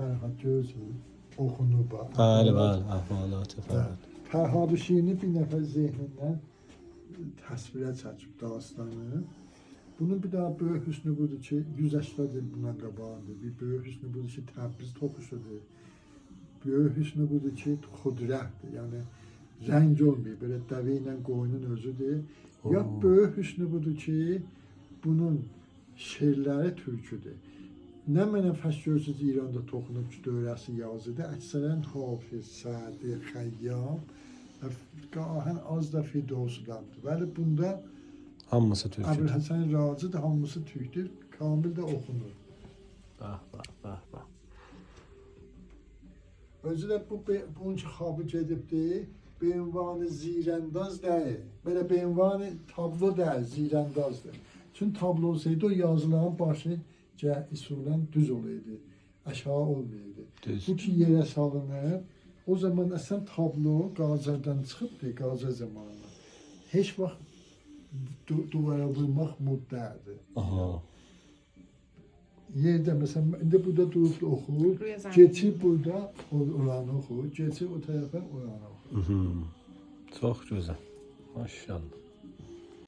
Fərhad Gözü oxunub. Bəli, bəli, əhvalatı falan. Fərhad şiirini bir nəfər zehnindən təsvirə çəkib dastanı. Bunun bir daha böyük hüsnü budur ki, 180 il bundan qabağındır. Bir böyük hüsnü budur ki, Təbriz toxuşudur. Böyük hüsnü budur ki, xudrətdir. Yəni rəng olmuyor, belə dəvə ilə qoyunun özüdür. Ya böyük hüsnü budur ki, bunun şeirləri türküdür. Nə mənə fəs görsüz İranda toxunub ki, dövrəsi yazıdır. Əksərən Hafiz, Sədi, Xəyyam, qahən az da Firdovsulardır. Bəli, bunda Hamısı türküdür. Əbülhəsən Racidir, hamısı türkdür, kamil də oxunur. Bax. Özü də bunun ki, xabı gedibdir, beyinvanı zirəndaz deyil. Belə beyinvanı tablo deyil, zirəndazdır. Çünki tablo olsaydı, o yazıların başı usulən düz olaydı, aşağı olmayaydı. Bu ki, yerə salınır, o zaman əslən tablo Qacardan çıxıbdır, Qacar zamanı. Heç vaxt duvara vurmaq muddədir. Yerdə, məsələn, indi burada durub oxur, geçir burada oranı oxur, geçir o tərəfə oranı oxur. Çox gözəl, maşallah.